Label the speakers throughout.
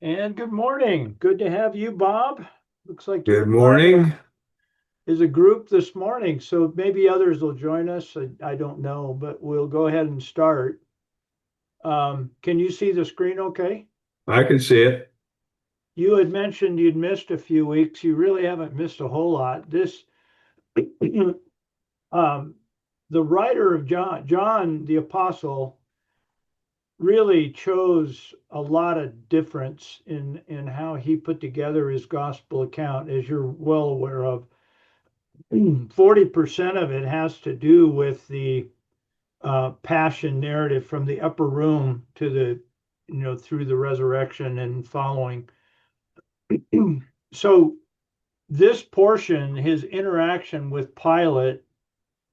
Speaker 1: And good morning. Good to have you, Bob. Looks like you
Speaker 2: Good
Speaker 1: and I
Speaker 2: morning.
Speaker 1: is a group this morning, so maybe others will join us. I don't know, but we'll go ahead and start. Can you see the screen okay?
Speaker 2: I can see it.
Speaker 1: You had mentioned you'd missed a few weeks. You really haven't missed a whole lot. This, um, the writer of John the Apostle, really chose a lot of difference in how he put together his gospel account, as you're well aware of. 40% of it has to do with the passion narrative from the upper room to through the resurrection and following. So, this portion, his interaction with Pilate,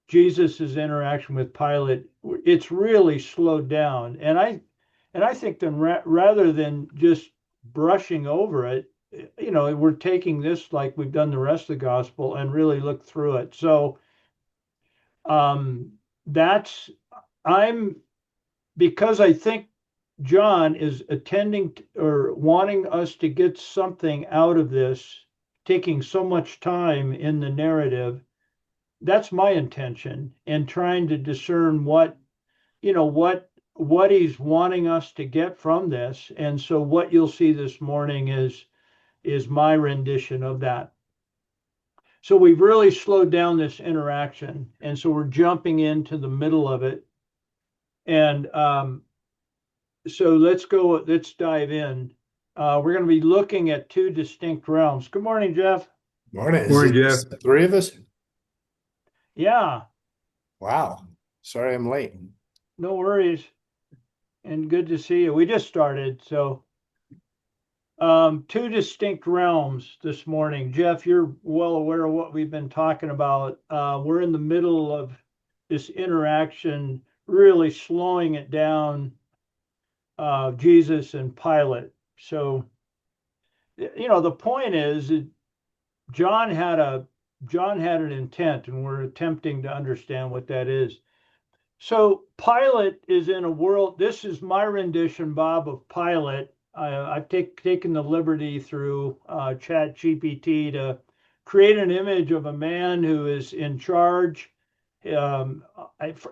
Speaker 1: Jesus's interaction with Pilate, it's really slowed down. And I think then rather than just brushing over it, we're taking this like we've done the rest of the gospel and really look through it. So um, that's I'm because I think John is attending or wanting us to get something out of this, taking so much time in the narrative. That's my intention and trying to discern what he's wanting us to get from this. And so what you'll see this morning is my rendition of that. So we've really slowed down this interaction, and so we're jumping into the middle of it. And so let's dive in. We're going to be looking at two distinct realms. Good morning, Jeff.
Speaker 3: Morning. Is
Speaker 2: Morning,
Speaker 3: it
Speaker 2: Jeff.
Speaker 3: just the three of us?
Speaker 1: Yeah,
Speaker 3: Wow. Sorry I'm late.
Speaker 1: no worries. And good to see you. We just started, so two distinct realms this morning. Jeff, you're well aware of what we've been talking about. We're in the middle of this interaction, really slowing it down, Jesus and Pilate. So, the point is that John had a John had an intent, and we're attempting to understand what that is. So Pilate is in a world. This is my rendition, Bob, of Pilate. I've taken the liberty through Chat GPT to create an image of a man who is in charge.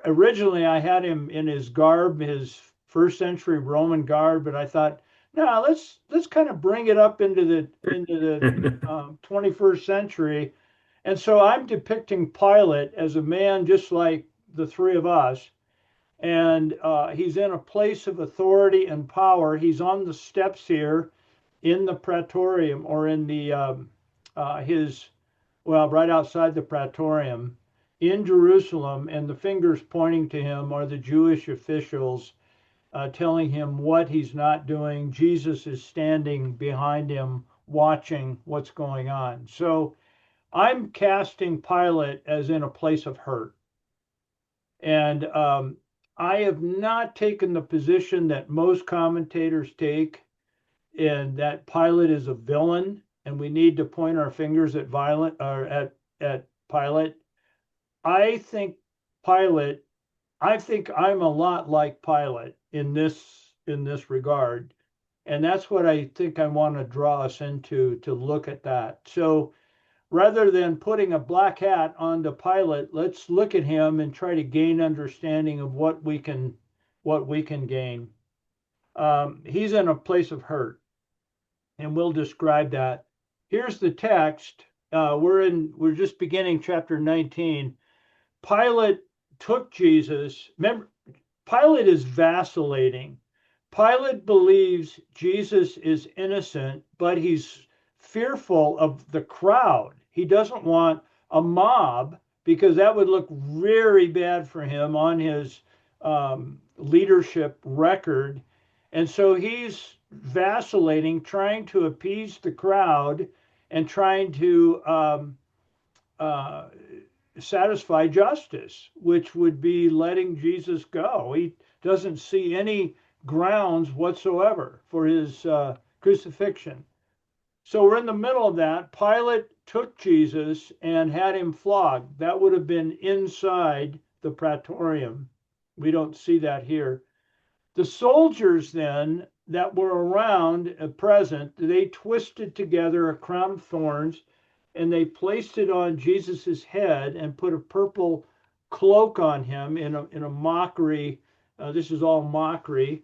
Speaker 1: Originally, I had him in his garb, his first century Roman garb, but I thought, no, let's kind of bring it up into the 21st century. And so I'm depicting Pilate as a man just like the three of us, and he's in a place of authority and power. He's on the steps here in the praetorium, or in the his well, right outside the praetorium in Jerusalem, and the fingers pointing to him are the Jewish officials, telling him what he's not doing. Jesus is standing behind him, watching what's going on. So I'm casting Pilate as in a place of hurt. And I have not taken the position that most commentators take, and that Pilate is a villain, and we need to point our fingers at violent or at Pilate. I think Pilate. I think I'm a lot like Pilate in this regard, and that's what I think I want to draw us into to look at that. So rather than putting a black hat on the Pilate, let's look at him and try to gain understanding of what we can gain. He's in a place of hurt, and we'll describe that. Here's the text. We're just beginning chapter 19. Pilate took Jesus. Remember, Pilate is vacillating. Pilate believes Jesus is innocent, but he's fearful of the crowd. He doesn't want a mob because that would look very bad for him on his leadership record. And so he's vacillating, trying to appease the crowd and trying to uh, satisfy justice, which would be letting Jesus go. He doesn't see any grounds whatsoever for his crucifixion. So we're in the middle of that. Pilate took Jesus and had him flogged. That would have been inside the praetorium. We don't see that here. The soldiers then that were around present, they twisted together a crown of thorns and they placed it on Jesus's head and put a purple cloak on him in a mockery. This is all mockery.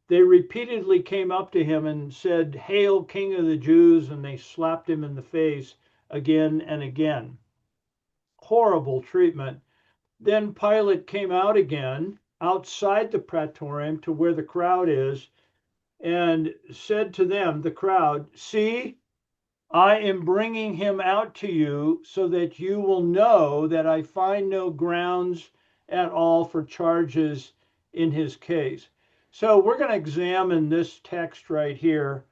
Speaker 1: They repeatedly came up to him and said, "Hail, King of the Jews," and they slapped him in the face again and again. Horrible treatment. Then Pilate came out again outside the praetorium to where the crowd is and said to them, the crowd, "See, I am bringing him out to you so that you will know that I find no grounds at all for charges in his case." So we're going to examine this text right here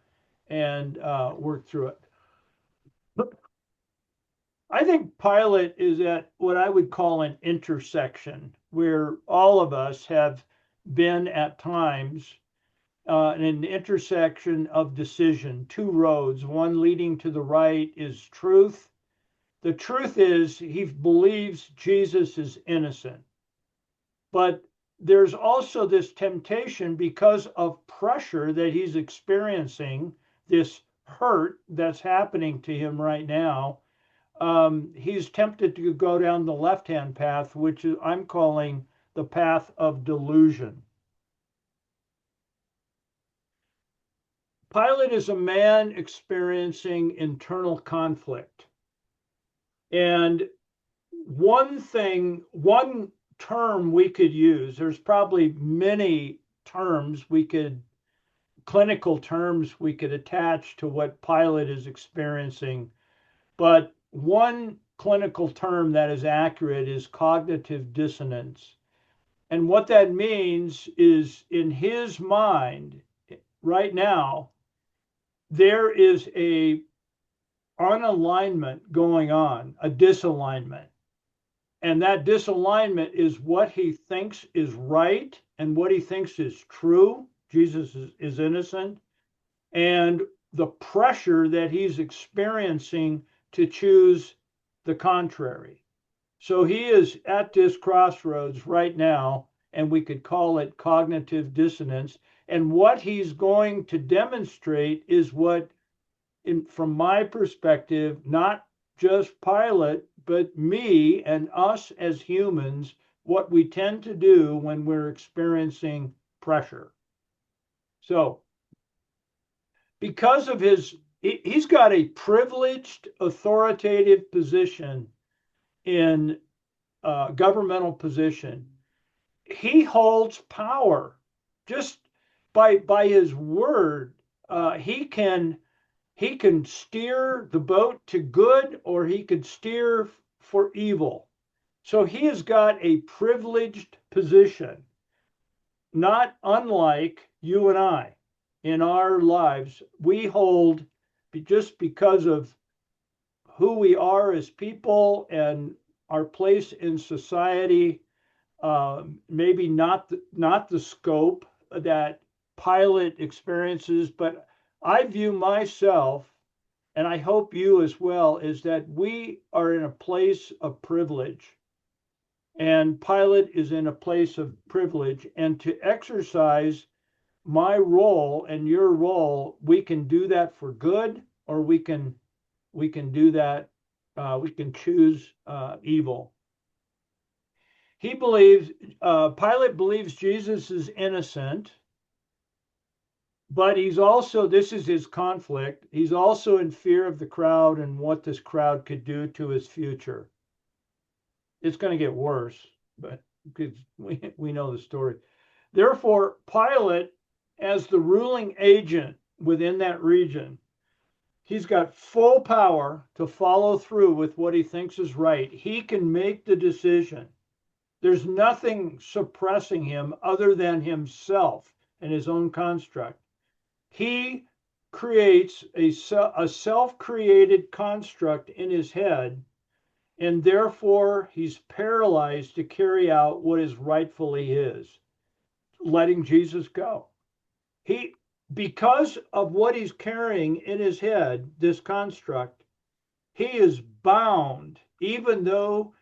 Speaker 1: and work through it. I think Pilate is at what I would call an intersection where all of us have been at times an intersection of decision, two roads. One leading to the right is truth. The truth is he believes Jesus is innocent. But there's also this temptation because of pressure that he's experiencing, this hurt that's happening to him right now. He's tempted to go down the left-hand path, which I'm calling the path of delusion. Pilate is a man experiencing internal conflict. And one term we could use, there's probably many clinical terms we could attach to what Pilate is experiencing, but one clinical term that is accurate is cognitive dissonance. And what that means is in his mind right now, there is a unalignment going on, a disalignment. And that disalignment is what he thinks is right and what he thinks is true. Jesus is innocent. And the pressure that he's experiencing to choose the contrary. So he is at this crossroads right now, and we could call it cognitive dissonance. And what he's going to demonstrate is what, from my perspective, not just Pilate, but me and us as humans, what we tend to do when we're experiencing pressure. So, because of he's got a privileged, authoritative position in governmental position. He holds power just by his word. He can steer the boat to good, or he could steer for evil. So he has got a privileged position, not unlike you and I. In our lives, we hold, just because of who we are as people and our place in society, maybe not the scope that Pilate experiences, but I view myself, and I hope you as well, is that we are in a place of privilege. And Pilate is in a place of privilege. And to exercise my role and your role, we can do that for good, or we can do that, we can choose evil. Pilate believes Jesus is innocent, but he's also, this is his conflict, he's also in fear of the crowd and what this crowd could do to his future. It's going to get worse, but because we know the story. Therefore, Pilate, as the ruling agent within that region, he's got full power to follow through with what he thinks is right. He can make the decision. There's nothing suppressing him other than himself and his own construct. He creates a self-created construct in his head, and therefore he's paralyzed to carry out what is rightfully his, letting Jesus go. Because of what he's carrying in his head, this construct, he is bound, even though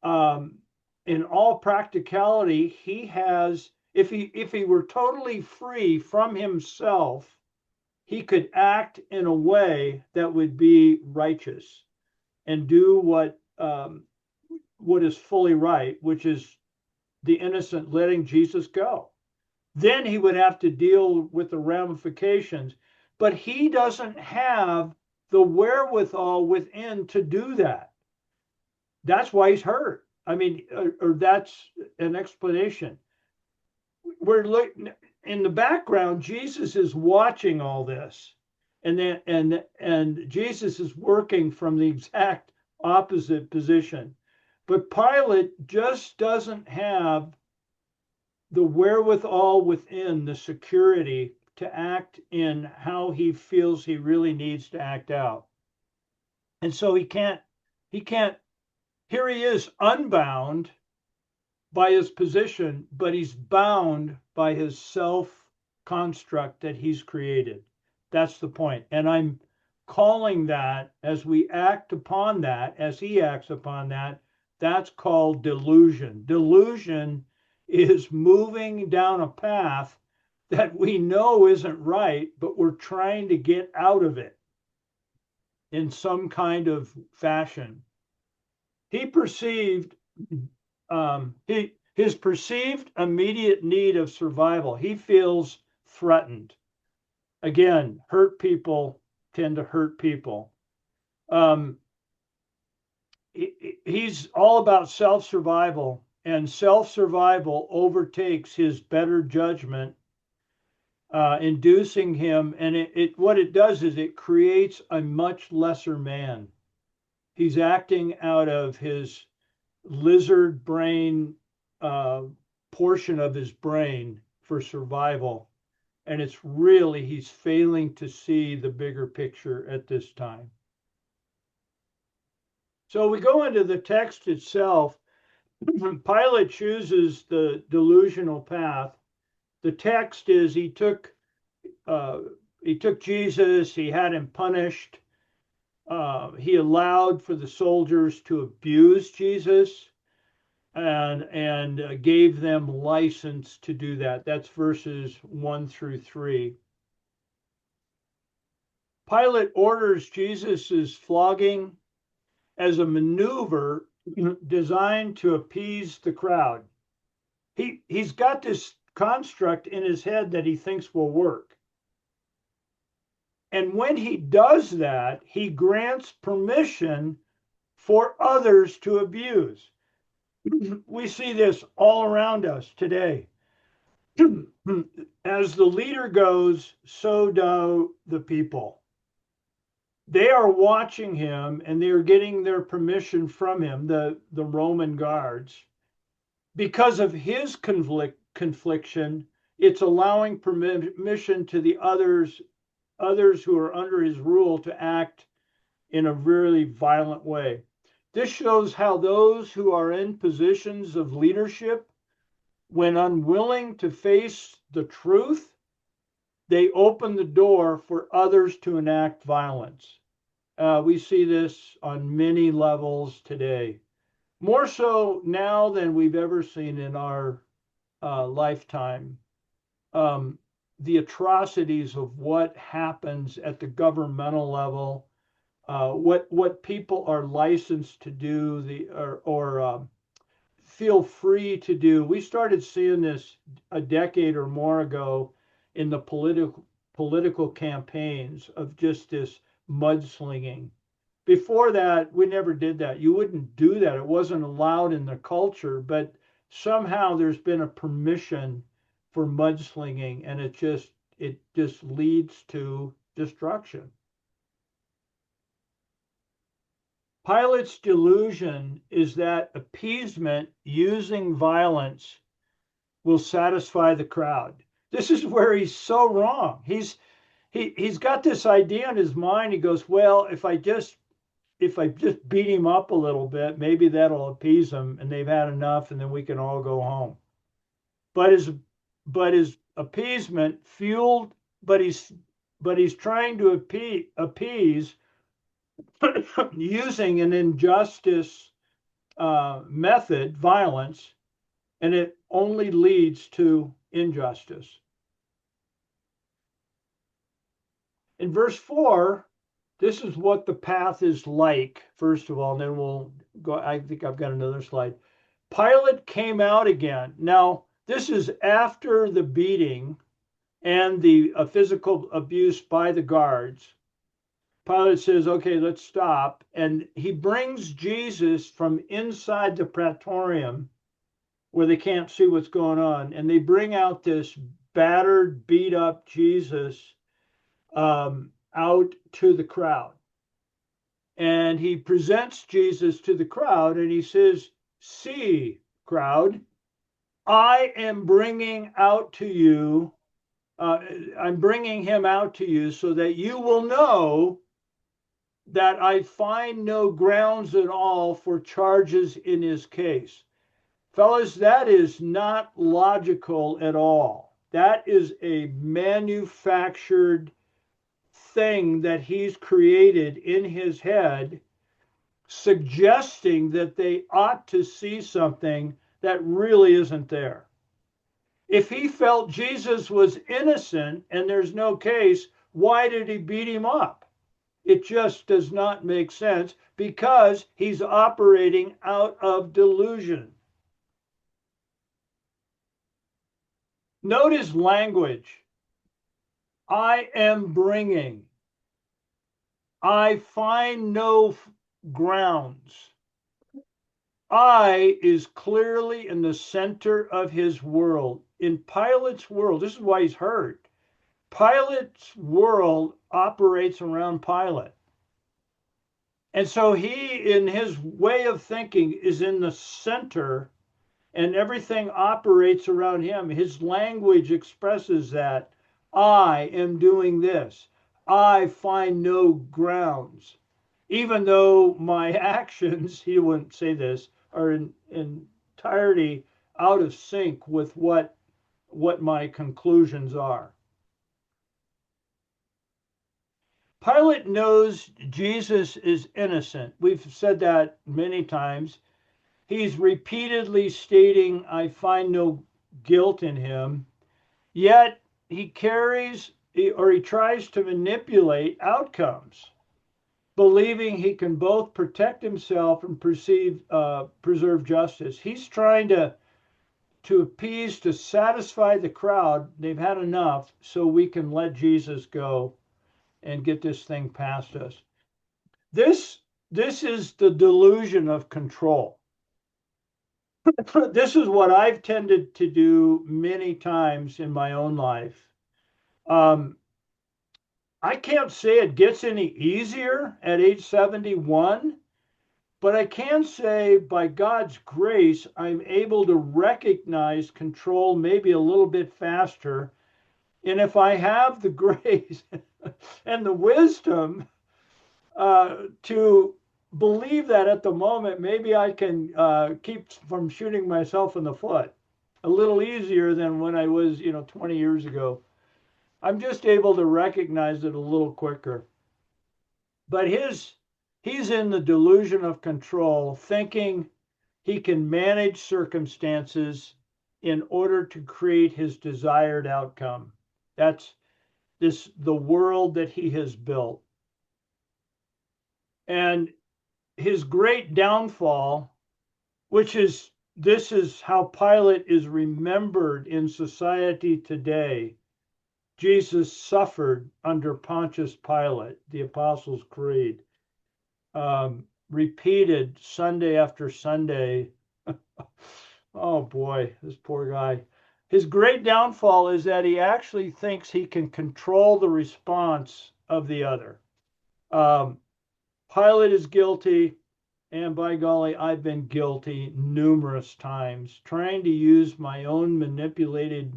Speaker 1: in all practicality, he has if he were totally free from himself, he could act in a way that would be righteous and do what is fully right, which is the innocent letting Jesus go. Then he would have to deal with the ramifications. But he doesn't have the wherewithal within to do that. That's why he's hurt. I mean, or that's an explanation. We're looking in the background. Jesus is watching all this, and Jesus is working from the exact opposite position. But Pilate just doesn't have the wherewithal within, the security to act in how he feels he really needs to act out. And so he can't, here he is unbound by his position, but he's bound by his self construct that he's created. That's the point. And I'm calling that, as we act upon that, as he acts upon that, that's called delusion. Delusion is moving down a path that we know isn't right, but we're trying to get out of it in some kind of fashion. He perceived his perceived immediate need of survival. He feels threatened. Again, hurt people tend to hurt people. He's all about self-survival, and self-survival overtakes his better judgment, inducing him. And what it does is it creates a much lesser man. He's acting out of his lizard brain portion of his brain for survival. And it's really, he's failing to see the bigger picture at this time. So we go into the text itself. Pilate chooses the delusional path. The text is he took Jesus, he had him punished. He allowed for the soldiers to abuse Jesus and gave them license to do that. That's verses 1-3. Pilate orders Jesus's flogging as a maneuver designed to appease the crowd. He's got this construct in his head that he thinks will work. And when he does that, he grants permission for others to abuse. We see this all around us today. As the leader goes, so do the people. They are watching him and they are getting their permission from him, the Roman guards. Because of his confliction, it's allowing permission to the others who are under his rule to act in a really violent way. This shows how those who are in positions of leadership, when unwilling to face the truth, they open the door for others to enact violence. We see this on many levels today, more so now than we've ever seen in our lifetime. The atrocities of what happens at the governmental level, what people are licensed to do, or feel free to do. We started seeing this a decade or more ago in the political campaigns of just this mudslinging. Before that, we never did that. You wouldn't do that. It wasn't allowed in the culture, but somehow there's been a permission for mudslinging, and it just leads to destruction. Pilate's delusion is that appeasement using violence will satisfy the crowd. This is where he's so wrong. He's got this idea in his mind. He goes, well, if I just beat him up a little bit, maybe that'll appease them, and they've had enough, and then we can all go home. But his appeasement fueled, but he's trying to appease using an injustice method, violence, and it only leads to injustice. In verse 4, this is what the path is like, first of all, and then we'll go. I think I've got another slide. Pilate came out again. Now, this is after the beating and the physical abuse by the guards. Pilate says, okay, let's stop. And he brings Jesus from inside the praetorium where they can't see what's going on. And they bring out this battered, beat up Jesus out to the crowd. And he presents Jesus to the crowd and he says, see, crowd, I am bringing out to you, I'm bringing him out to you so that you will know that I find no grounds at all for charges in his case. Fellas, that is not logical at all. That is a manufactured thing that he's created in his head, suggesting that they ought to see something that really isn't there. If he felt Jesus was innocent and there's no case, why did he beat him up? It just does not make sense because he's operating out of delusion. Note his language. I am bringing. I find no grounds. I is clearly in the center of his world. In Pilate's world, this is why he's hurt. Pilate's world operates around Pilate. And so he, in his way of thinking, is in the center and everything operates around him. His language expresses that. I am doing this. I find no grounds. Even though my actions, he wouldn't say this, are in entirety out of sync with what my conclusions are. Pilate knows Jesus is innocent. We've said that many times. He's repeatedly stating, I find no guilt in him, yet he tries to manipulate outcomes, believing he can both protect himself and preserve justice. He's trying to appease, to satisfy the crowd. They've had enough, so we can let Jesus go and get this thing past us. This is the delusion of control. This is what I've tended to do many times in my own life. I can't say it gets any easier at age 71, but I can say by God's grace, I'm able to recognize control maybe a little bit faster. And if I have the grace and the wisdom to believe that at the moment, maybe I can keep from shooting myself in the foot a little easier than when I was, 20 years ago. I'm just able to recognize it a little quicker. But he's in the delusion of control, thinking he can manage circumstances in order to create his desired outcome. That's the world that he has built. And his great downfall, this is how Pilate is remembered in society today. Jesus suffered under Pontius Pilate, the Apostles' Creed, repeated Sunday after Sunday. Oh boy, this poor guy. His great downfall is that he actually thinks he can control the response of the other. Pilate is guilty, and by golly, I've been guilty numerous times, trying to use my own manipulative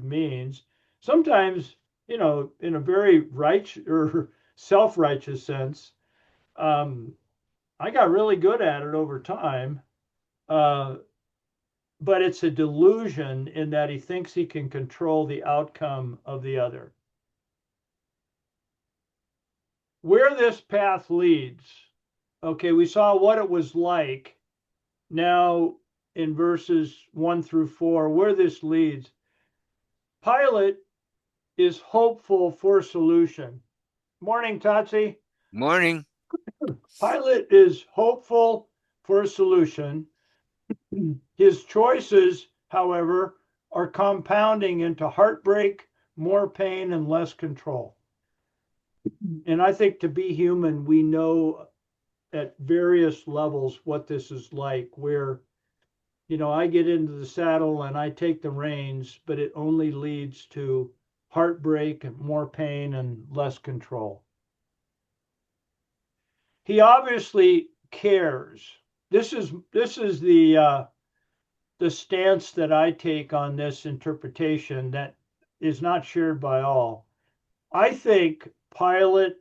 Speaker 1: means, sometimes, in a very righteous or self-righteous sense. I got really good at it over time, but it's a delusion in that he thinks he can control the outcome of the other. Where this path leads, okay, we saw what it was like. Now, in verses 1 through 4, where this leads. Pilate is hopeful for solution. Morning, Tatsi.
Speaker 2: Morning.
Speaker 1: Pilate is hopeful for a solution. His choices, however, are compounding into heartbreak, more pain, and less control. And I think to be human, we know at various levels what this is like, where, I get into the saddle and I take the reins, but it only leads to heartbreak and more pain and less control. He obviously cares. This is the stance that I take on this interpretation that is not shared by all. I think Pilate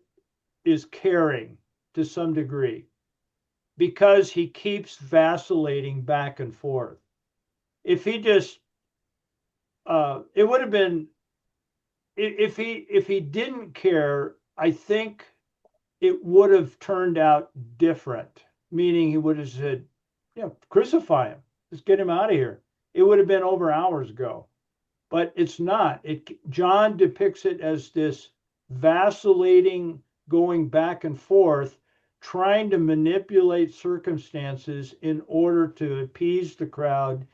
Speaker 1: is caring to some degree because he keeps vacillating back and forth. If he just, it would have been, if he didn't care, I think it would have turned out different, meaning he would have said, crucify him. Let's get him out of here. It would have been over hours ago, but it's not. John depicts it as this vacillating, going back and forth, trying to manipulate circumstances in order to appease the crowd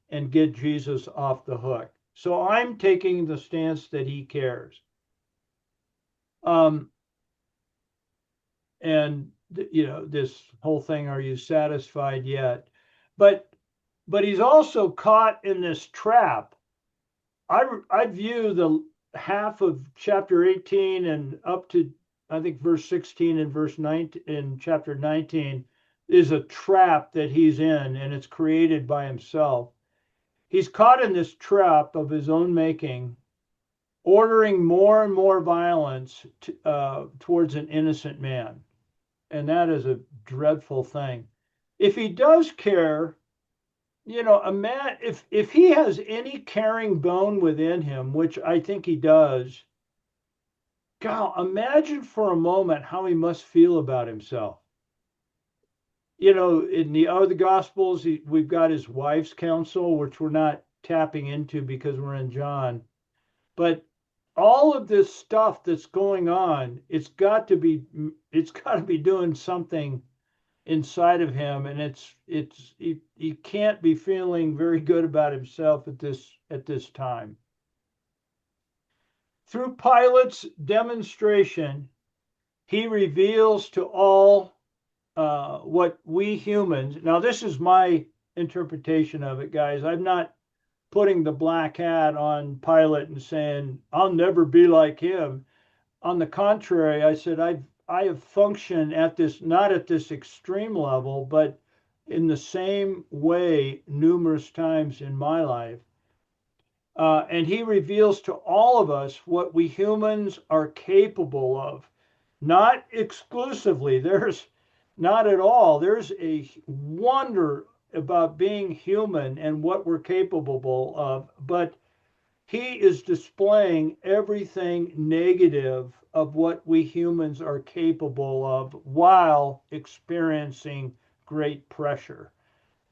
Speaker 1: and get Jesus off the hook. So I'm taking the stance that he cares. And this whole thing, are you satisfied yet? But he's also caught in this trap. I view the half of chapter 18 and up to, I think, verse 16 and verse 19 in chapter 19 is a trap that he's in, and it's created by himself. He's caught in this trap of his own making, ordering more and more violence towards an innocent man. And that is a dreadful thing. If he does care, a man, if he has any caring bone within him, which I think he does, God, imagine for a moment how he must feel about himself. In the other Gospels, we've got his wife's counsel, which we're not tapping into because we're in John. But all of this stuff that's going on, it's got to be doing something inside of him, and he can't be feeling very good about himself at this time. Through Pilate's demonstration, he reveals to all what we humans. Now, this is my interpretation of it, guys. I'm not putting the black hat on Pilate and saying I'll never be like him. On the contrary, I said I have functioned at this, not at this extreme level, but in the same way numerous times in my life. And he reveals to all of us what we humans are capable of. Not exclusively, there's not at all. There's a wonder about being human and what we're capable of, but he is displaying everything negative of what we humans are capable of while experiencing great pressure.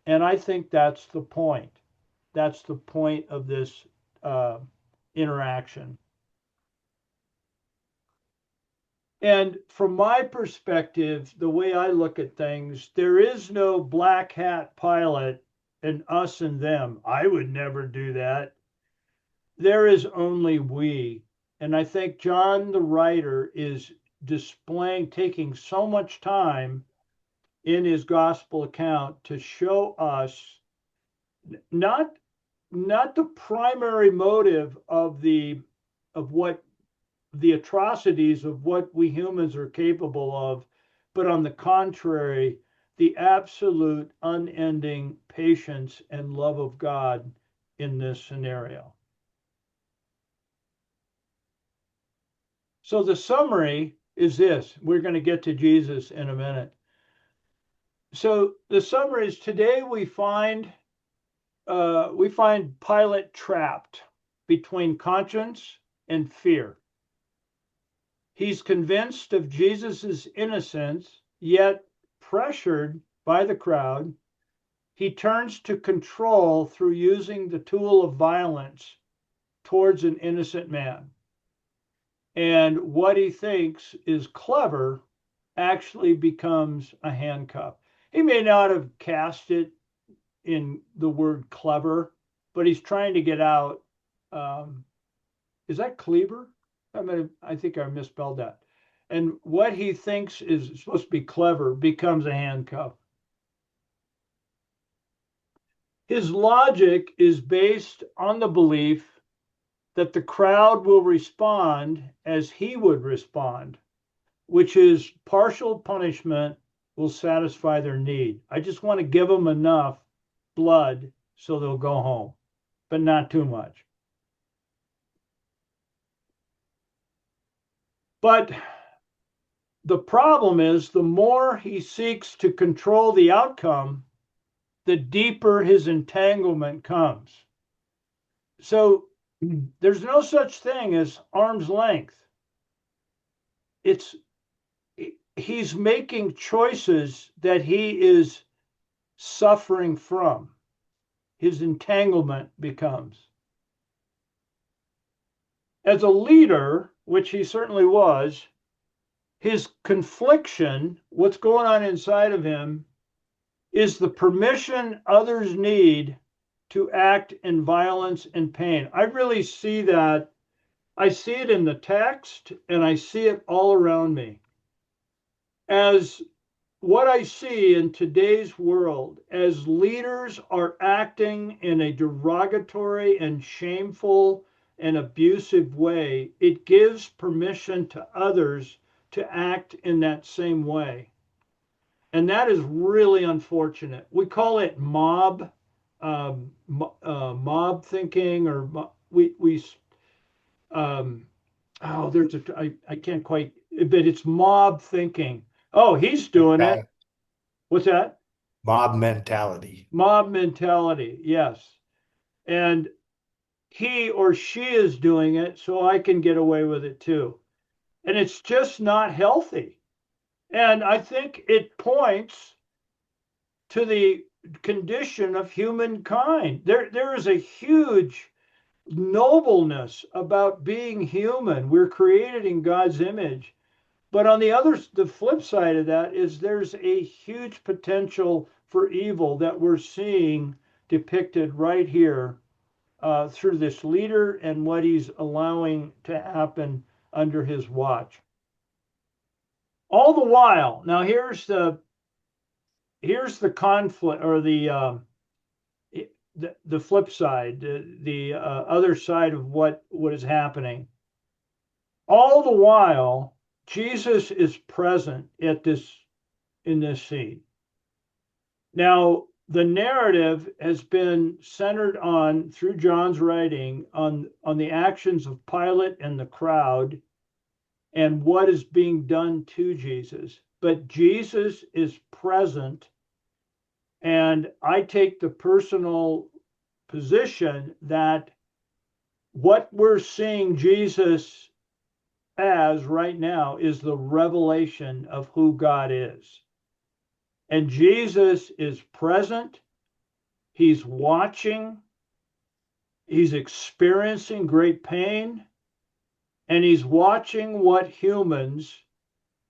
Speaker 1: And I think that's the point. That's the point of this interaction. And from my perspective, the way I look at things, there is no black hat Pilate and us and them. I would never do that. There is only we. And I think John, the writer, is taking so much time in his gospel account to show us not the primary motive of what the atrocities of what we humans are capable of, but on the contrary, the absolute unending patience and love of God in this scenario. So the summary is this. We're going to get to Jesus in a minute. So the summary is, today we find Pilate trapped between conscience and fear. He's convinced of Jesus's innocence, yet pressured by the crowd. he turns to control through using the tool of violence towards an innocent man. And what he thinks is clever actually becomes a handcuff. He may not have cast it in the word clever, but he's trying to get out. Is that Kleber? I think I misspelled that. And what he thinks is supposed to be clever becomes a handcuff. His logic is based on the belief that the crowd will respond as he would respond, which is partial punishment will satisfy their need. I just want to give them enough blood so they'll go home, but not too much. But the problem is the more he seeks to control the outcome, the deeper his entanglement comes. So there's no such thing as arm's length. He's making choices that he is suffering from. His entanglement becomes. As a leader, which he certainly was, his confliction, what's going on inside of him, is the permission others need to act in violence and pain. I really see that. I see it in the text, and I see it all around me. As what I see in today's world, as leaders are acting in a derogatory and shameful and abusive way, it gives permission to others to act in that same way. And that is really unfortunate. We call it mob thinking, or I can't quite, but it's mob thinking. Oh, he's doing it. What's that?
Speaker 3: Mob mentality.
Speaker 1: Mob mentality, yes. And he or she is doing it, so I can get away with it too. And it's just not healthy. And I think it points to the condition of humankind. There is a huge nobleness about being human. We're created in God's image. But on the flip side of that is there's a huge potential for evil that we're seeing depicted right here through this leader and what he's allowing to happen under his watch. All the while, now here's the conflict, or the flip side, the other side of what is happening. All the while, Jesus is present in this scene. Now, the narrative has been centered on, through John's writing, on the actions of Pilate and the crowd and what is being done to Jesus. But Jesus is present, and I take the personal position that what we're seeing Jesus as right now is the revelation of who God is. And Jesus is present, he's watching, he's experiencing great pain, and he's watching what humans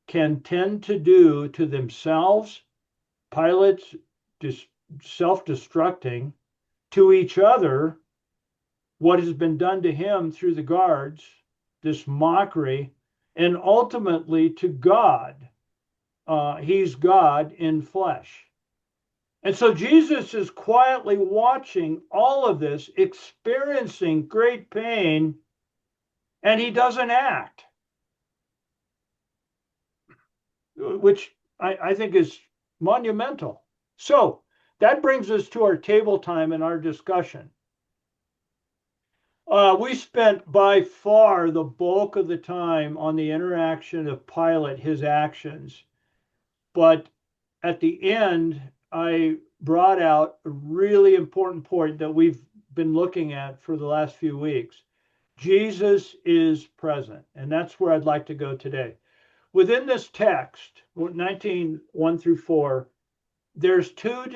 Speaker 1: can tend to do to themselves, Pilate's self-destructing, to each other, what has been done to him through the guards, this mockery, and ultimately to God. He's God in flesh. And so Jesus is quietly watching all of this, experiencing great pain, and he doesn't act, which I think is monumental. So that brings us to our table time and our discussion. We spent by far the bulk of the time on the interaction of Pilate, his actions. But at the end, I brought out a really important point that we've been looking at for the last few weeks. Jesus is present, and that's where I'd like to go today. Within this text, 19:1 through 4, there's two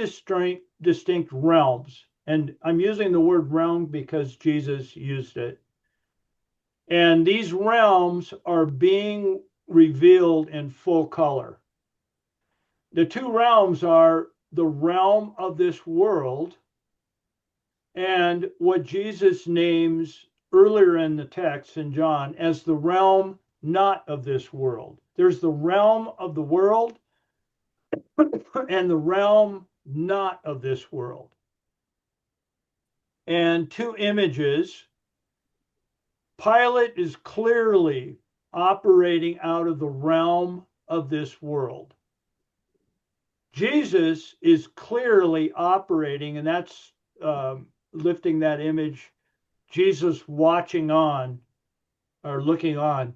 Speaker 1: distinct realms. And I'm using the word realm because Jesus used it. And these realms are being revealed in full color. The two realms are the realm of this world and what Jesus names earlier in the text in John as the realm not of this world. There's the realm of the world and the realm not of this world. And two images. Pilate is clearly operating out of the realm of this world. Jesus is clearly operating, and that's lifting that image, Jesus watching on or looking on.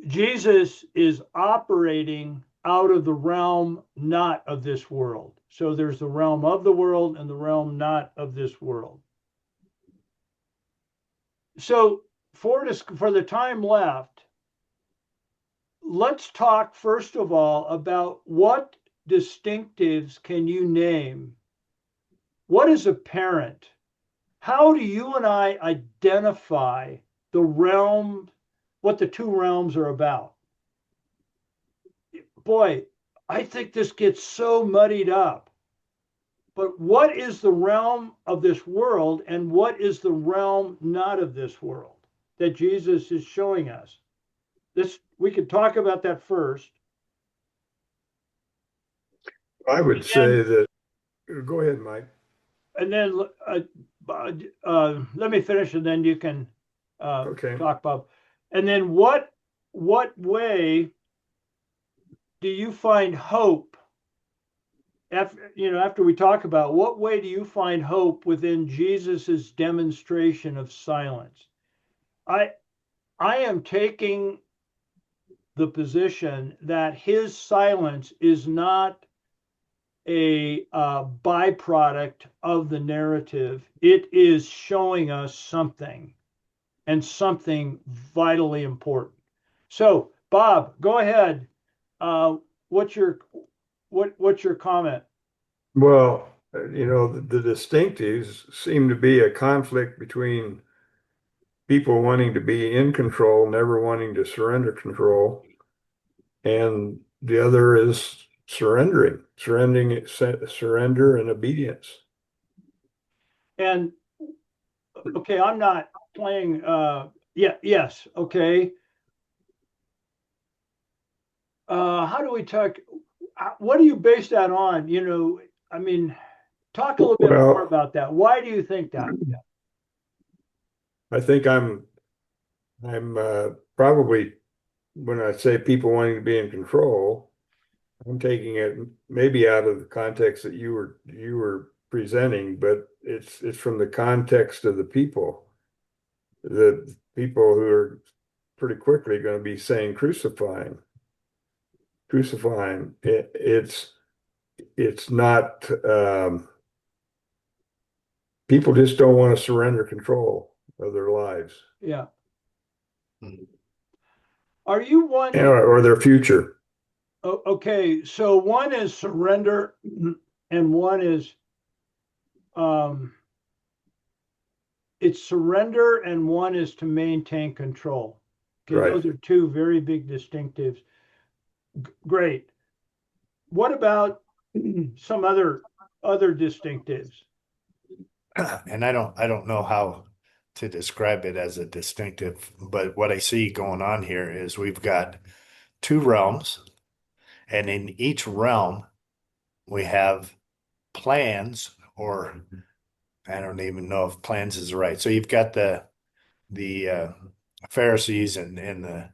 Speaker 1: Jesus is operating out of the realm not of this world. So there's the realm of the world and the realm not of this world. So for the time left, let's talk first of all about what distinctives can you name? What is apparent? How do you and I identify the realm, what the two realms are about? Boy, I think this gets so muddied up. But what is the realm of this world and what is the realm not of this world that Jesus is showing us? This we could talk about that first.
Speaker 2: I would say
Speaker 1: And
Speaker 2: that, go ahead, Mike.
Speaker 1: and then let me finish, and then you can
Speaker 2: Okay.
Speaker 1: talk, Bob. And then what way do you find hope after we talk about what way do you find hope within Jesus's demonstration of silence? I I am taking the position that his silence is not a byproduct of the narrative. It is showing us something and something vitally important. So, Bob, go ahead. What's your what's your comment?
Speaker 2: Well, the distinctives seem to be a conflict between people wanting to be in control, never wanting to surrender control, and the other is surrender and obedience.
Speaker 1: And okay, I'm not playing. Yeah, yes, okay. How do we talk? What do you base that on? I mean, talk a little bit more
Speaker 2: Well,
Speaker 1: about that. Why do you think that?
Speaker 2: I think I'm probably when I say people wanting to be in control, I'm taking it maybe out of the context that you were presenting, but it's from the context of the people who are pretty quickly going to be saying crucifying. It's not people just don't want to surrender control of their lives
Speaker 1: Yeah. Are you one?
Speaker 2: or their future.
Speaker 1: Okay, so one is surrender, and one is it's surrender, and one is to maintain control. Okay,
Speaker 2: Right.
Speaker 1: those are two very big distinctives. Great. What about some other distinctives?
Speaker 3: And I don't know how to describe it as a distinctive, but what I see going on here is we've got two realms, and in each realm we have plans, or I don't even know if plans is right. So you've got the Pharisees and the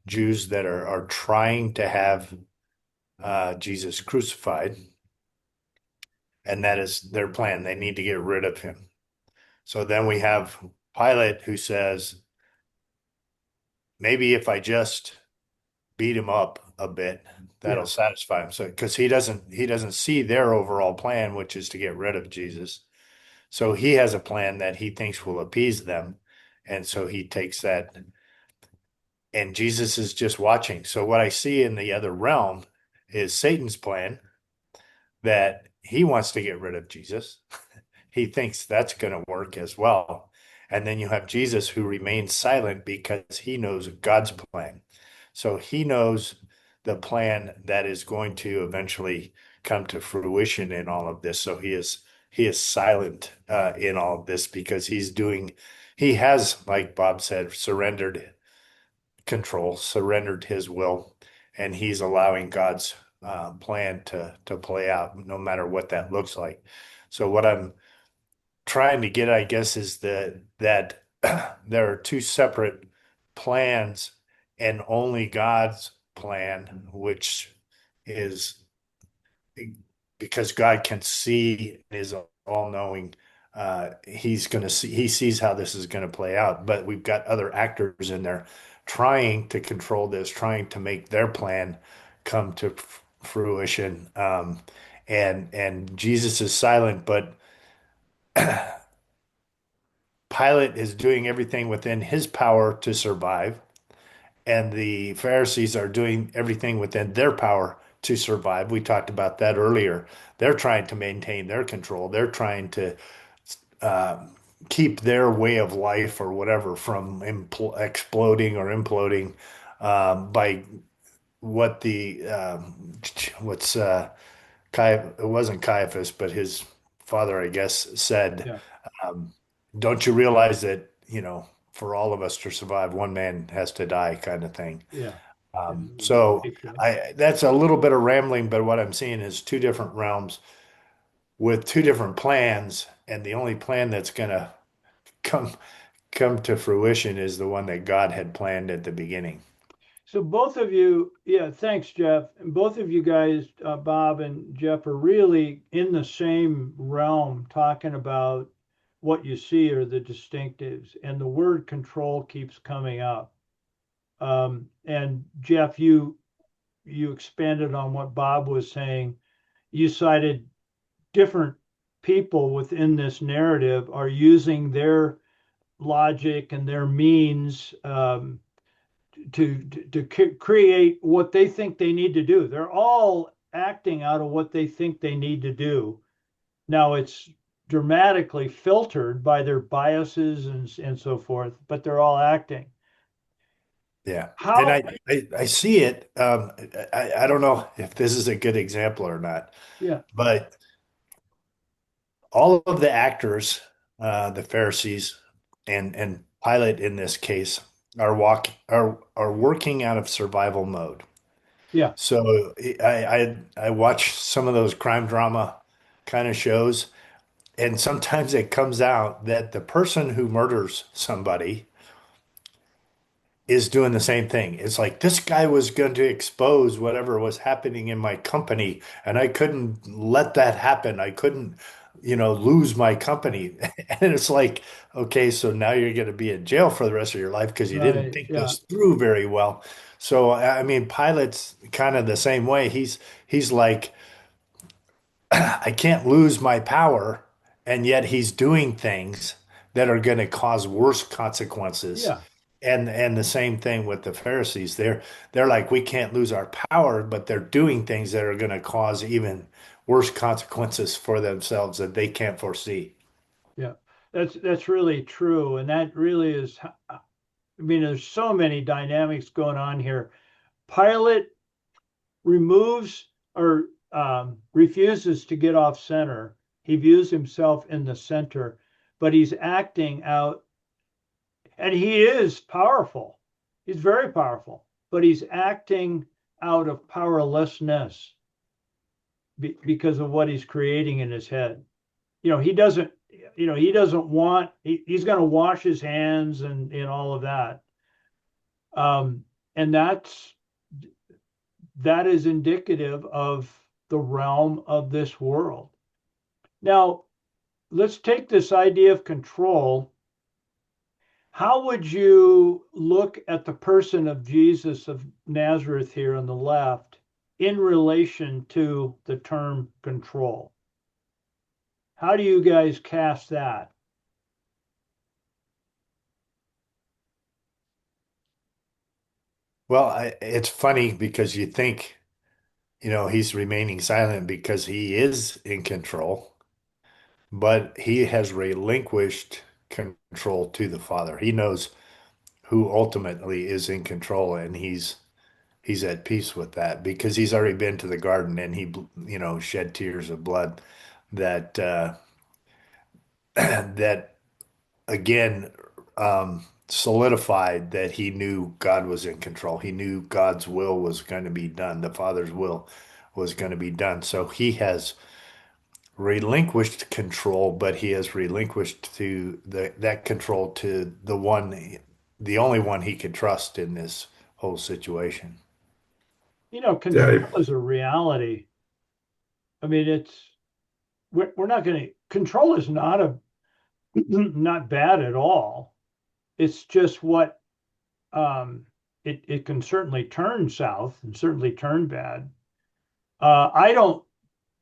Speaker 3: Jews that are trying to have Jesus crucified, and that is their plan. They need to get rid of him. So then we have Pilate who says, maybe if I just beat him up a bit, that'll
Speaker 1: Yeah.
Speaker 3: satisfy him. So because he doesn't see their overall plan, which is to get rid of Jesus. So he has a plan that he thinks will appease them. And so he takes that, and Jesus is just watching. So what I see in the other realm is Satan's plan, that he wants to get rid of Jesus. He thinks that's going to work as well. And then you have Jesus who remains silent because he knows God's plan. So he knows the plan that is going to eventually come to fruition in all of this. So he is silent in all of this because he has, like Bob said, surrendered control, surrendered his will, and he's allowing God's plan to play out, no matter what that looks like. So what I'm trying to get, I guess, is that there are two separate plans, and only God's plan, which is because God can see and is all knowing. He's going to see, he sees how this is going to play out, but we've got other actors in there trying to control this, trying to make their plan come to fruition. And Jesus is silent, but Pilate is doing everything within his power to survive, and the Pharisees are doing everything within their power to survive. We talked about that earlier. They're trying to maintain their control. They're trying to uh, keep their way of life or whatever from exploding or imploding by what the what's it wasn't Caiaphas, but his father, I guess, said.
Speaker 1: Yeah,
Speaker 3: Um, don't you realize that, for all of us to survive, one man has to die, kind of thing.
Speaker 1: yeah, yeah.
Speaker 3: So
Speaker 1: Exactly.
Speaker 3: I that's a little bit of rambling, but what I'm seeing is two different realms with two different plans, and the only plan that's gonna come come to fruition is the one that God had planned at the beginning.
Speaker 1: So both of you, yeah, thanks, Jeff. And both of you guys, Bob and Jeff, are really in the same realm talking about what you see are the distinctives, and the word control keeps coming up. And Jeff, you expanded on what Bob was saying. You cited different people within this narrative are using their logic and their means to create what they think they need to do. They're all acting out of what they think they need to do. Now it's dramatically filtered by their biases and so forth, but they're all acting.
Speaker 3: Yeah. And
Speaker 1: How?
Speaker 3: I see it. I don't know if this is a good example or not,
Speaker 1: Yeah,
Speaker 3: but all of the actors, the Pharisees and Pilate in this case, are working out of survival mode.
Speaker 1: yeah,
Speaker 3: So I watch some of those crime drama kind of shows, and sometimes it comes out that the person who murders somebody is doing the same thing. It's like this guy was going to expose whatever was happening in my company, and I couldn't let that happen. I couldn't, lose my company. And it's like, okay, so now you're going to be in jail for the rest of your life because you didn't
Speaker 1: right,
Speaker 3: think
Speaker 1: yeah,
Speaker 3: this through very well. So I mean, Pilate's kind of the same way. He's like, I can't lose my power, and yet he's doing things that are going to cause worse consequences.
Speaker 1: yeah,
Speaker 3: And the same thing with the Pharisees. They're like, we can't lose our power, but they're doing things that are going to cause even worse consequences for themselves that they can't foresee.
Speaker 1: yeah. That's really true, and that really is. I mean, there's so many dynamics going on here. Pilate removes or refuses to get off center. He views himself in the center, but he's acting out, and he is powerful. He's very powerful, but he's acting out of powerlessness because of what he's creating in his head. He doesn't. He doesn't want. He's going to wash his hands and all of that. And that is indicative of the realm of this world. Now, let's take this idea of control. How would you look at the person of Jesus of Nazareth here on the left in relation to the term control? How do you guys cast that?
Speaker 3: Well, it's funny because you think, he's remaining silent because he is in control, but he has relinquished control to the Father. He knows who ultimately is in control, and he's at peace with that because he's already been to the garden and he, shed tears of blood that that again solidified that he knew God was in control. He knew God's will was going to be done. The Father's will was going to be done. So he has relinquished control, but he has relinquished to that control to the only one he could trust in this whole situation.
Speaker 1: Control
Speaker 2: Yeah,
Speaker 1: is a reality. I mean, we're not going to control is not a not bad at all. It's just what it can certainly turn south and certainly turn bad. I don't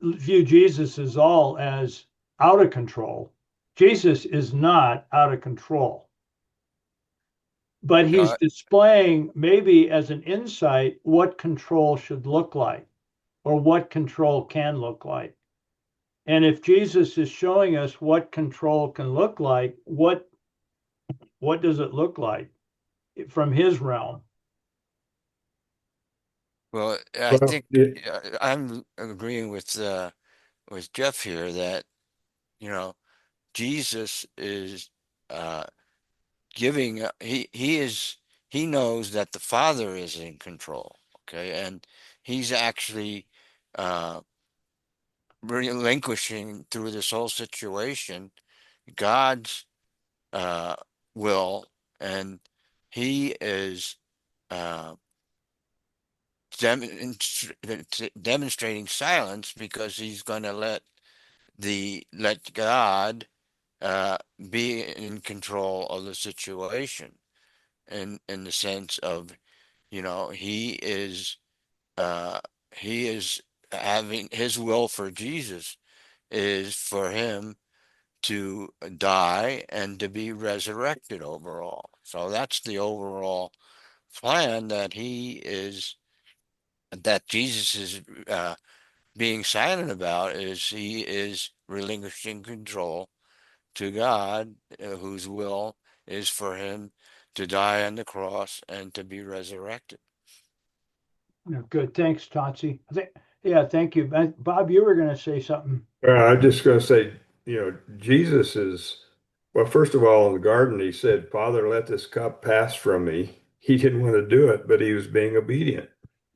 Speaker 1: view Jesus as all as out of control. Jesus is not out of control, but he's
Speaker 4: No,
Speaker 1: displaying maybe as an insight what control should look like or what control can look like. And if Jesus is showing us what control can look like, what does it look like from his realm?
Speaker 4: well, I
Speaker 2: well,
Speaker 4: think I'm agreeing with Jeff here that, you know, Jesus is uh giving he knows that the Father is in control, okay? And he's actually uh relinquishing through this whole situation God's uh will, and he is uh demonstrating silence because he's going to let God uh, be in control of the situation, in the sense of, uh, he is having his will for Jesus is for him to die and to be resurrected overall. So that's the overall plan that Jesus is being silent about, is he is relinquishing control to God, whose will is for him to die on the cross and to be resurrected.
Speaker 1: Yeah, good. Thanks, Totsi. Yeah, thank you. Bob, you were going to say something.
Speaker 2: I'm just going to say, Jesus is, well, first of all, in the garden, he said, Father, let this cup pass from me. He didn't want to do it, but he was being obedient.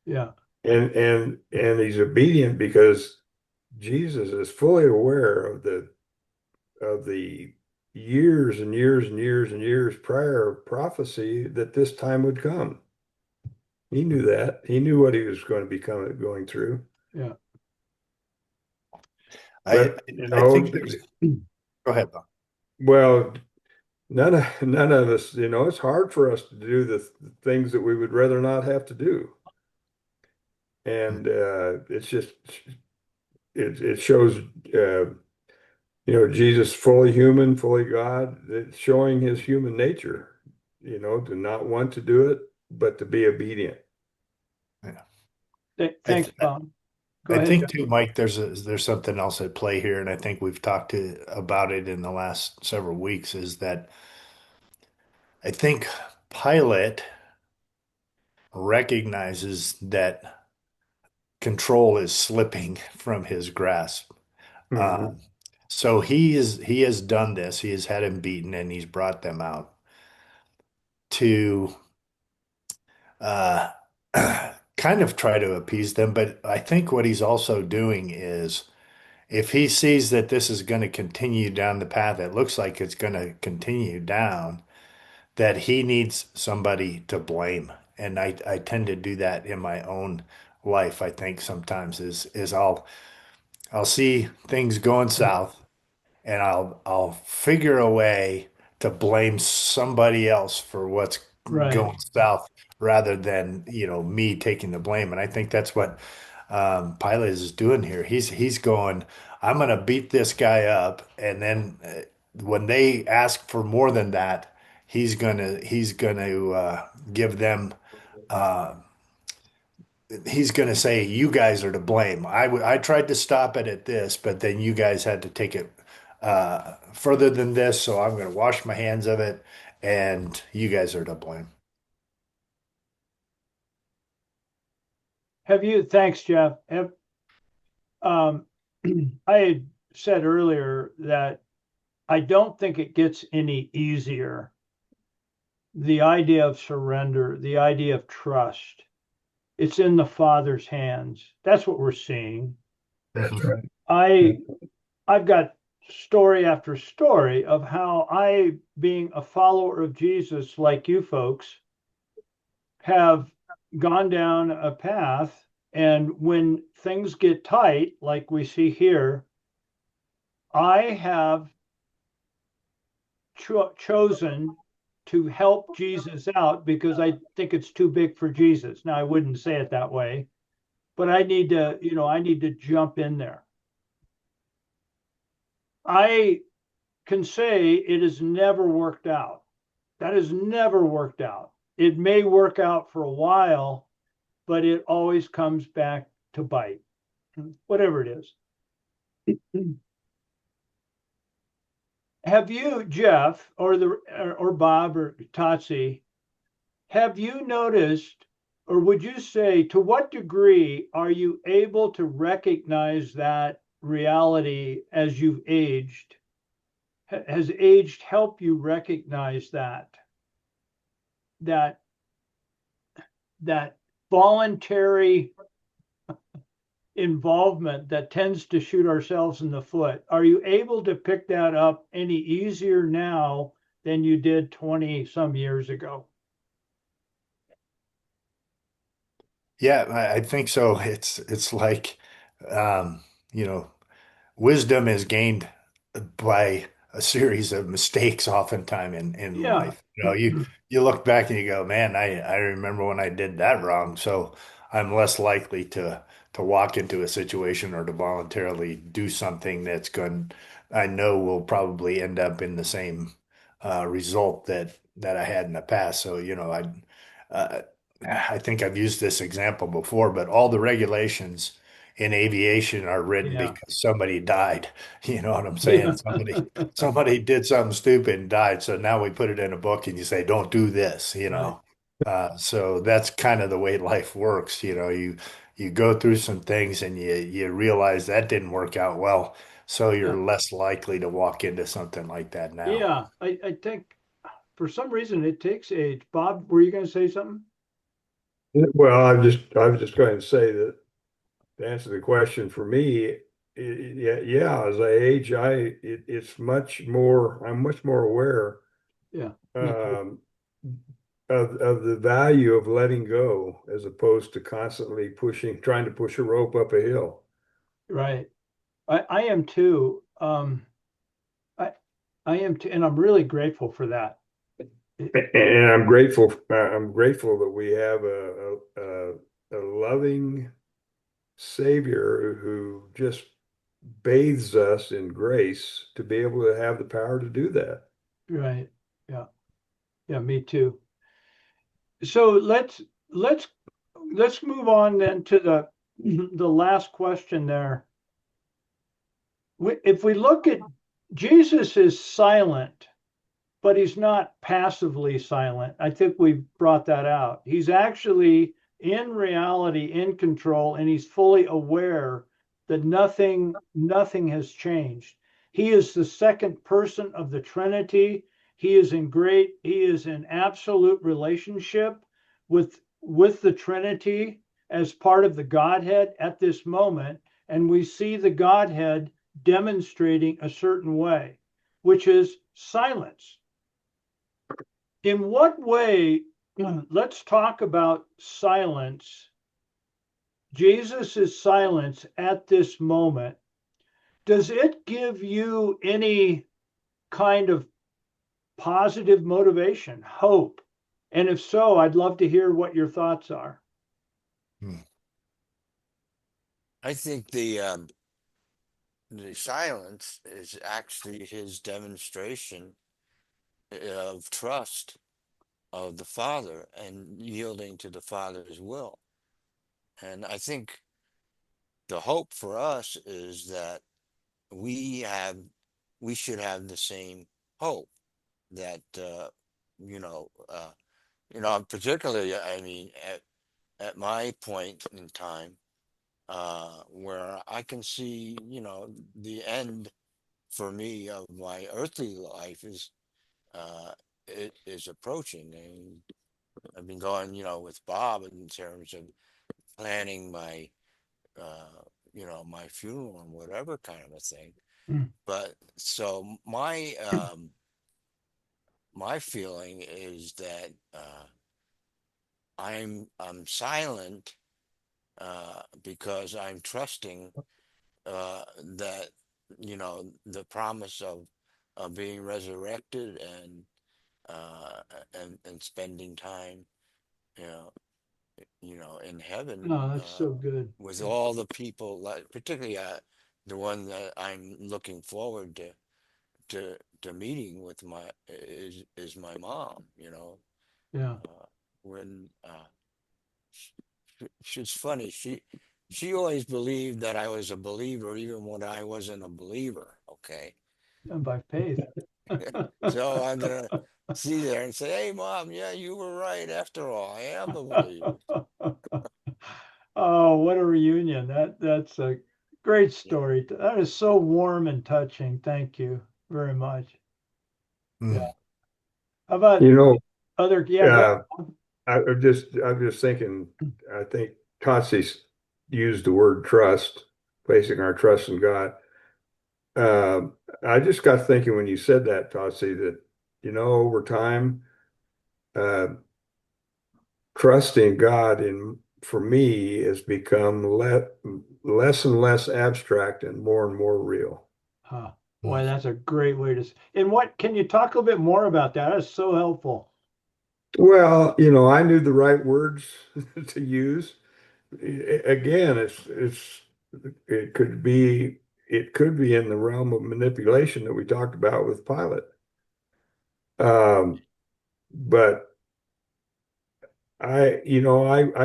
Speaker 1: Yeah,
Speaker 2: And he's obedient because Jesus is fully aware of the years and years and years and years prior prophecy that this time would come. He knew that. He knew what he was going to be going through.
Speaker 1: yeah.
Speaker 3: I
Speaker 2: But
Speaker 3: I think there's go ahead, Bob.
Speaker 2: well, none of us, it's hard for us to do the things that we would rather not have to do. And it's just it shows Jesus fully human, fully God, it's showing his human nature, to not want to do it, but to be obedient.
Speaker 3: Yeah. I
Speaker 1: Thanks,
Speaker 3: th
Speaker 1: Bob. Go
Speaker 3: I
Speaker 1: ahead,
Speaker 3: think
Speaker 1: Jeff.
Speaker 3: too, Mike, there's something else at play here, and I think we've talked about it in the last several weeks, is that I think Pilate recognizes that control is slipping from his grasp.
Speaker 2: Mhm.
Speaker 3: Um, so he has done this. He has had him beaten, and he's brought them out to uh, kind of try to appease them. But I think what he's also doing is, if he sees that this is going to continue down the path, it looks like it's going to continue down, that he needs somebody to blame. And I tend to do that in my own life. I think sometimes is I'll see things going south, and I'll figure a way to blame somebody else for what's
Speaker 1: Right.
Speaker 3: going south rather than, me taking the blame. And I think that's what Pilate is doing here. He's going, I'm going to beat this guy up, and then when they ask for more than that, he's gonna give them he's going to say you guys are to blame. I tried to stop it at this, but then you guys had to take it further than this, so I'm going to wash my hands of it, and you guys are to blame.
Speaker 1: Thanks, Jeff. Um, I had said earlier that I don't think it gets any easier. The idea of surrender, the idea of trust, it's in the Father's hands. That's what we're seeing.
Speaker 2: That's right.
Speaker 1: I I've got story after story of how I, being a follower of Jesus like you folks, have gone down a path, and when things get tight, like we see here, I have chosen to help Jesus out because I think it's too big for Jesus. Now, I wouldn't say it that way, but I need to, I need to jump in there. I can say it has never worked out. That has never worked out. It may work out for a while, but it always comes back to bite, whatever it is. Have you, Jeff, or Bob or Tatsi, have you noticed, or would you say, to what degree are you able to recognize that reality as you've aged? Has aged helped you recognize that that voluntary involvement that tends to shoot ourselves in the foot? Are you able to pick that up any easier now than you did 20 some years ago?
Speaker 3: Yeah, I think so. It's like, um, you know, wisdom is gained by a series of mistakes oftentimes in
Speaker 1: Yeah.
Speaker 3: life. You look back and you go, man, I remember when I did that wrong. So I'm less likely to walk into a situation or to voluntarily do something that's going I know will probably end up in the same result that I had in the past. So, uh, I think I've used this example before, but all the regulations in aviation are written
Speaker 1: Yeah.
Speaker 3: because somebody died. You know what I'm
Speaker 1: Yeah.
Speaker 3: saying? Somebody did something stupid and died. So now we put it in a book and you say, don't do this, you
Speaker 1: Right.
Speaker 3: know. So that's kind of the way life works. You go through some things and you realize that didn't work out well. So
Speaker 1: Yeah.
Speaker 3: you're less likely to walk into something like that now.
Speaker 1: Yeah. I think for some reason it takes age. Bob, were you going to say something?
Speaker 2: Well, I was just going to say that to answer the question for me, yeah, yeah, as I age, it's much more, I'm much more aware
Speaker 1: Yeah. Me too.
Speaker 2: um, of the value of letting go as opposed to constantly trying to push a rope up a hill.
Speaker 1: Right. I am too. I I am too, and I'm really grateful for that.
Speaker 2: And I'm grateful that we have a loving Savior who just bathes us in grace to be able to have the power to do that.
Speaker 1: Right. Yeah. Yeah, me too. So let's let's move on then to the last question there. If we look at Jesus is silent, but he's not passively silent. I think we brought that out. He's actually in reality in control, and he's fully aware that nothing has changed. He is the second person of the Trinity. He is in absolute relationship with the Trinity as part of the Godhead at this moment, and we see the Godhead demonstrating a certain way, which is silence. In what way, let's talk about silence, Jesus' silence at this moment. Does it give you any kind of positive motivation, hope? And if so, I'd love to hear what your thoughts are.
Speaker 3: Hmm.
Speaker 4: I think the silence is actually his demonstration of trust of the Father and yielding to the Father's will. And I think the hope for us is that we have we should have the same hope that you know particularly I mean at my point in time where I can see the end for me of my earthly life uh it is approaching, and I've been going with Bob in terms of planning my uh my funeral and whatever kind of a thing.
Speaker 1: Mm.
Speaker 4: But so my feeling is that I'm silent because I'm trusting that the promise of being resurrected and spending time you know in heaven
Speaker 1: Oh, that's so good.
Speaker 4: with all the people, like particularly the one that I'm looking forward to meeting with my is my mom.
Speaker 1: Yeah.
Speaker 4: When she's funny, she always believed that I was a believer even when I wasn't a believer. Okay,
Speaker 1: And by faith.
Speaker 4: so I'm gonna see there and say, "Hey, mom, yeah, you were right. After all, I am a believer."
Speaker 1: Oh, what a reunion. That's a great
Speaker 4: Yeah.
Speaker 1: story. That is so warm and touching. Thank you very much. Yeah.
Speaker 3: Mm.
Speaker 1: How about
Speaker 2: You know,
Speaker 1: yeah, go
Speaker 2: uh, I'm just thinking, I think Totsi used the word trust, placing our trust in God. I just got thinking when you said that, Totsi, that, over time, uh, trusting God in for me has become less and less abstract and more real.
Speaker 1: boy,
Speaker 3: Mm.
Speaker 1: that's a great way to and what can you talk a little bit more about that? That's so helpful.
Speaker 2: Well, I knew the right words to use. Again, it could be it could be in the realm of manipulation that we talked about with Pilate. Um, but I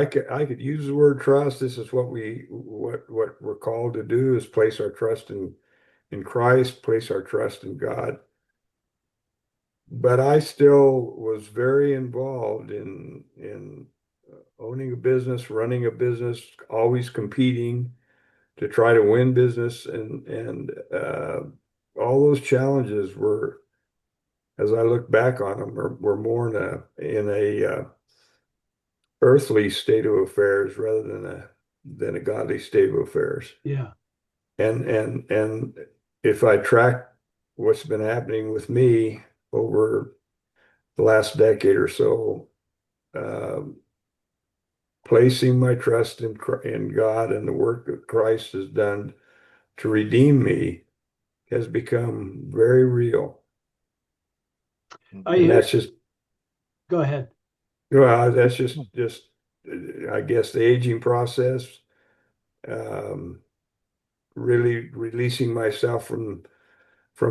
Speaker 2: could use the word trust. This is what we're called to do is place our trust in Christ, place our trust in God. But I still was very involved in owning a business, running a business, always competing to try to win business, and all those challenges were, as I look back on them, were more in a earthly state of affairs rather than a godly state of affairs.
Speaker 1: Yeah.
Speaker 2: And if I track what's been happening with me over the last decade or so, um, placing my trust in God and the work that Christ has done to redeem me has become very real.
Speaker 1: I
Speaker 2: And
Speaker 1: hear,
Speaker 2: that's just,
Speaker 1: go ahead.
Speaker 2: well, that's just, I guess, the aging process, um, really releasing myself from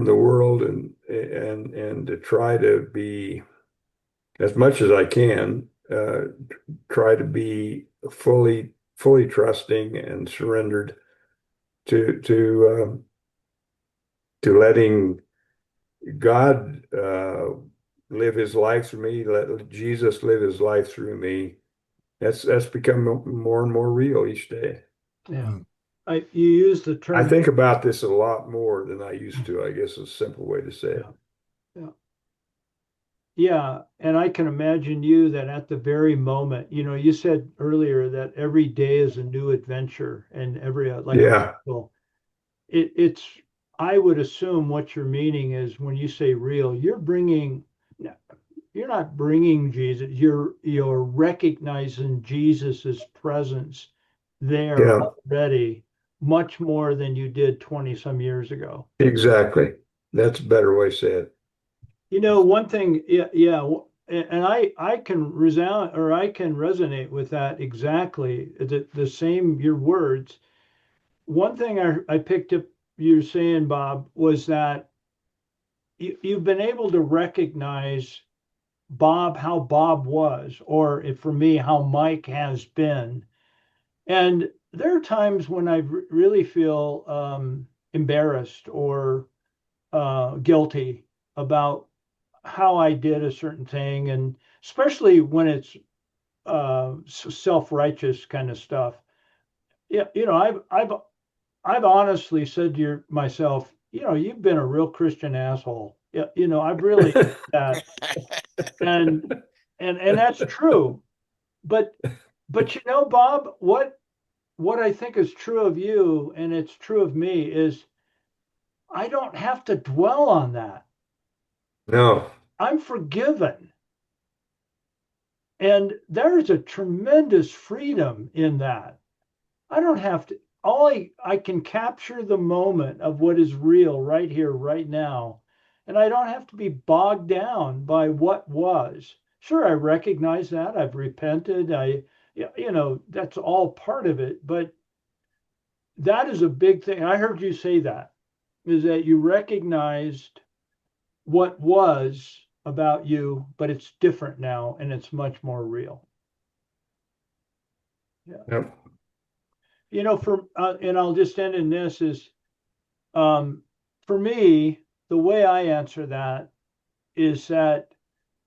Speaker 2: the world and to try to be as much as I can, try to be fully trusting and surrendered to letting God live His life through me, let Jesus live His life through me. That's become more and more real each day.
Speaker 1: Yeah.
Speaker 3: Mm.
Speaker 1: You use the
Speaker 2: I
Speaker 1: term.
Speaker 2: think about this a lot more than I used to, I guess is a simple way to say it.
Speaker 1: Yeah. Yeah. Yeah, and I can imagine you that at the very moment, you said earlier that every day is a new adventure and every like a
Speaker 2: Yeah,
Speaker 1: bicycle. It's I would assume what you're meaning is when you say real, you're not bringing Jesus, you're recognizing Jesus's presence there
Speaker 2: yeah,
Speaker 1: already much more than you did 20 some years ago.
Speaker 2: exactly. That's a better way to say it.
Speaker 1: One thing, yeah, yeah, and I can resound or I can resonate with that exactly. The same your words. One thing I picked up you saying, Bob, was that you've been able to recognize how Bob was, or for me, how Mike has been, And there are times when I really feel embarrassed or guilty about how I did a certain thing, and especially when it's self-righteous kind of stuff. Yeah, I've honestly said to myself, you've been a real Christian asshole. Yeah, I've really that, and and that's true. But Bob, what I think is true of you, and it's true of me, is I don't have to dwell on that.
Speaker 2: No,
Speaker 1: I'm forgiven. And there's a tremendous freedom in that. I don't have to, I can capture the moment of what is real right here, right now. And I don't have to be bogged down by what was. Sure, I recognize that. I've repented. That's all part of it. But that is a big thing. I heard you say that, is that you recognized what was about you, but it's different now and it's much more real. Yeah.
Speaker 2: yep,
Speaker 1: And I'll just end in this is um, for me, the way I answer that is that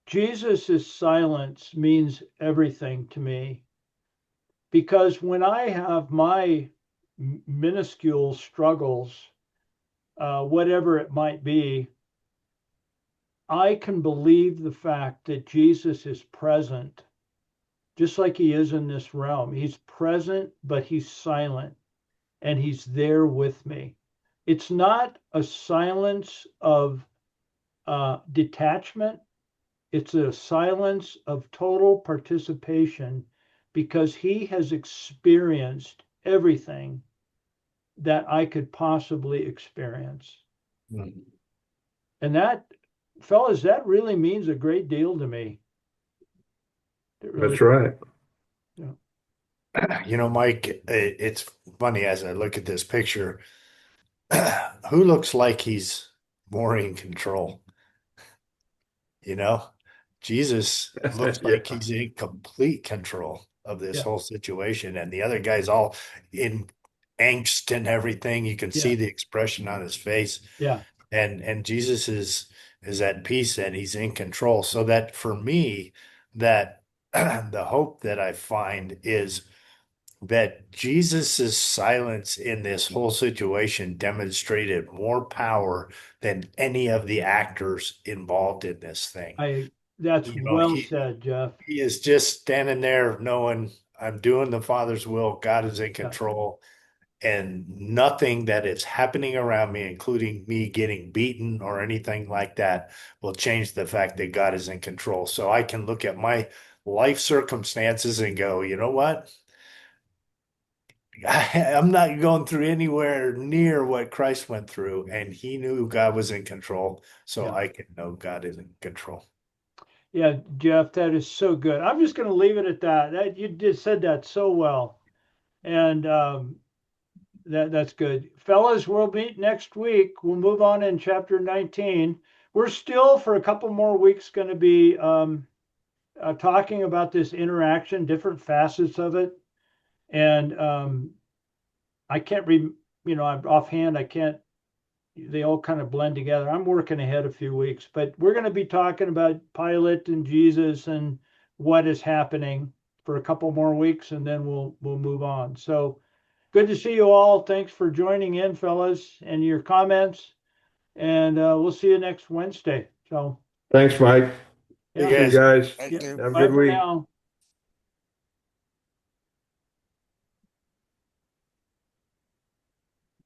Speaker 1: Jesus's silence means everything to me because when I have my minuscule struggles, whatever it might be, I can believe the fact that Jesus is present, just like he is in this realm. He's present, but he's silent, and he's there with me. It's not a silence of detachment, it's a silence of total participation because he has experienced everything that I could possibly experience.
Speaker 3: Mm.
Speaker 1: And that, fellas, that really means a great deal to me. It really,
Speaker 2: that's right.
Speaker 1: yeah.
Speaker 3: You know, Mike, it's funny as I look at this picture, who looks like he's more in control? You know, Jesus looks like
Speaker 2: Yeah,
Speaker 3: he's in complete control of this
Speaker 1: Yeah.
Speaker 3: whole situation, and the other guy's all in angst and everything. You can
Speaker 1: Yeah.
Speaker 3: see the expression on his face,
Speaker 1: Yeah.
Speaker 3: and Jesus is at peace and he's in control. So that for me, that the hope that I find is that Jesus's silence in this whole situation demonstrated more power than any of the actors involved in this thing.
Speaker 1: That's
Speaker 3: You know,
Speaker 1: well said, Jeff.
Speaker 3: he is just standing there knowing I'm doing the Father's will, God is in
Speaker 1: Yeah.
Speaker 3: control, and nothing that is happening around me, including me getting beaten or anything like that, will change the fact that God is in control. So I can look at my life circumstances and go, you know what? I'm not going through anywhere near what Christ went through, and he knew God was in control, so
Speaker 1: Yeah.
Speaker 3: I can know God is in control.
Speaker 1: Yeah, Jeff, that is so good. I'm just going to leave it at that. That you just said that so well, and that's good, fellas. We'll meet next week. We'll move on in chapter 19. We're still for a couple more weeks going to be talking about this interaction, different facets of it, and I can't I'm offhand. I can't. They all kind of blend together. I'm working ahead a few weeks, but we're going to be talking about Pilate and Jesus and what is happening for a couple more weeks, and then we'll move on. So good to see you all. Thanks for joining in, fellas, and your comments. And we'll see you next Wednesday. So
Speaker 2: thanks, Mike.
Speaker 3: Hey
Speaker 1: yeah,
Speaker 2: See you
Speaker 3: guys.
Speaker 2: guys.
Speaker 1: yeah.
Speaker 4: Thank you.
Speaker 2: Have a
Speaker 1: Bye
Speaker 2: good
Speaker 1: for
Speaker 2: week.
Speaker 1: now.